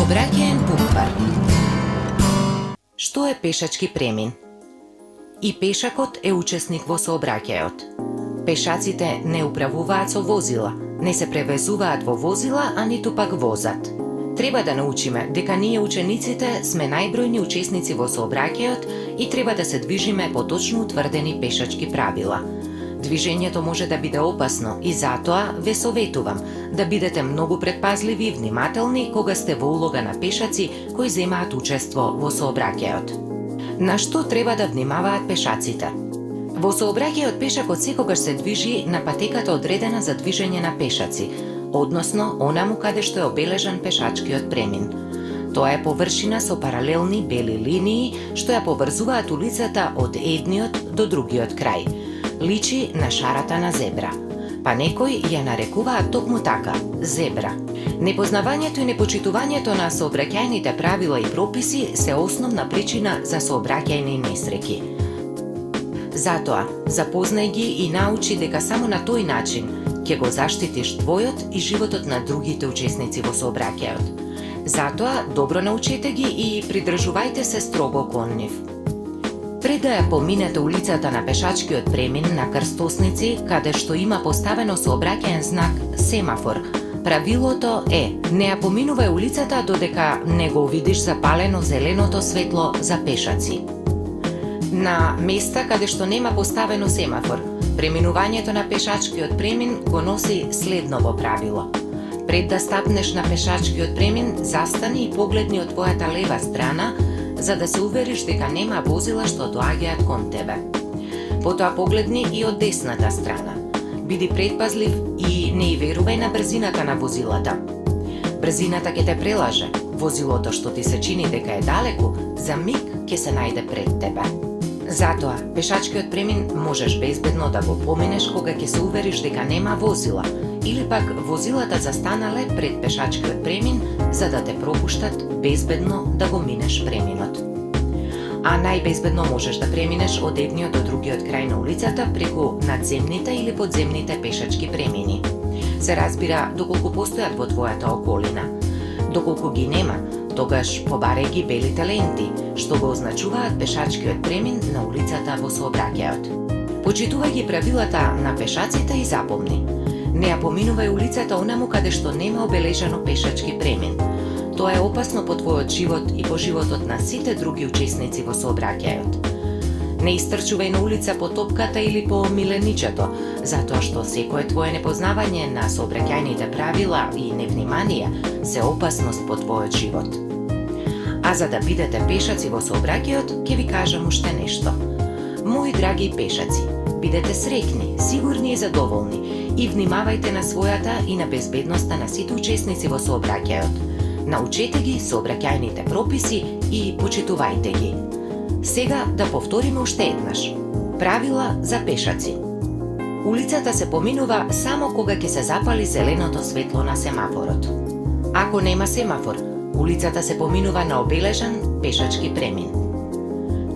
Сообраќаен буквар. Што е пешачки премин? И пешакот е учесник во сообраќајот. Пешаците не управуваат со возила, не се превезуваат во возила, а ниту пак возат. Треба да научиме дека ние учениците сме најбројни учесници во сообраќајот и треба да се движиме по точно утврдени пешачки правила. Движењето може да биде опасно и затоа ве советувам да бидете многу предпазливи и внимателни кога сте во улога на пешаци кои земаат учество во сообраќајот. На што треба да внимаваат пешаците? Во сообраќајот пешакот секогаш се движи на патеката одредена за движење на пешаци, односно онаму каде што е обележан пешачкиот премин. Тоа е површина со паралелни бели линии што ја поврзуваат улицата од едниот до другиот крај. Личи на шарата на зебра, па некои ја нарекуваат токму така – зебра. Непознавањето и непочитувањето на сообраќајните правила и прописи се основна причина за сообраќајни несреќи. Затоа, запознај ги и научи дека само на тој начин ќе го заштитиш твојот и животот на другите учесници во сообраќајот. Затоа, добро научете ги и придржувајте се строго кон нив. Пред да ја поминете улицата на пешачкиот премин на крстосници, каде што има поставено сообраќаен знак семафор, правилото е: не ја поминувај улицата додека не го видиш запалено зеленото светло за пешаци. На места каде што нема поставено семафор, преминувањето на пешачкиот премин го носи следново правило. Пред да стапнеш на пешачкиот премин, застани и погледни од твојата лева страна, за да се увериш дека нема возила што доаѓаат кон тебе. Потоа погледни и од десната страна. Биди предпазлив и не верувај на брзината на возилата. Брзината ќе те прелаже. Возилото што ти се чини дека е далеку, за миг ќе се најде пред тебе. Затоа, пешачкиот премин можеш безбедно да го поминеш кога ќе се увериш дека нема возила, или пак возилата застанале пред пешачкиот премин за да те пропуштат безбедно да го минеш преминот. А најбезбедно можеш да преминеш од едниот до другиот крај на улицата преку надземните или подземните пешачки премини. Се разбира доколку постојат во твојата околина. Доколку ги нема, тогаш побарај ги белите ленти, што го означуваат пешачкиот премин на улицата во сообраќајот. Почитувај ги правилата на пешаците и запомни: не ја поминувај улицата онаму каде што нема обележано пешачки премин. Тоа е опасно по твојот живот и по животот на сите други учесници во сообраќајот. Не истрчувај на улица по топката или по миленичето, затоа што секое твое непознавање на сообраќајните правила и невнимание се опасност по твојот живот. А за да бидете пешаци во сообраќајот, ќе ви кажам уште нешто. Мои драги пешаци, бидете среќни, сигурни и задоволни и внимавајте на својата и на безбедноста на сите учесници во сообраќајот. Научете ги сообраќајните прописи и почитувајте ги. Сега да повториме уште еднаш. Правила за пешаци. Улицата се поминува само кога ќе се запали зеленото светло на семафорот. Ако нема семафор, улицата се поминува на обележан пешачки премин.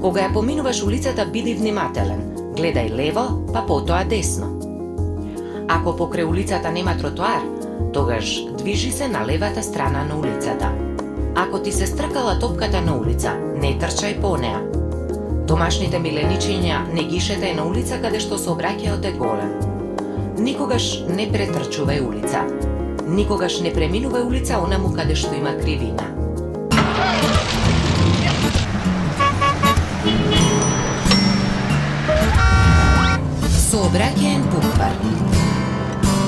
Кога ја поминуваш улицата, биди внимателен. Гледај лево, па потоа десно. Ако покрај улицата нема тротоар, тогаш движи се на левата страна на улицата. Ако ти се стркала топката на улица, не трчај по неа. Домашните миленичиња не ги шетај на улица каде што сообраќајот е голем. Никогаш не претрчувај улица. Никогаш не преминувај улица онаму каде што има кривина. Сообраќаен буквар.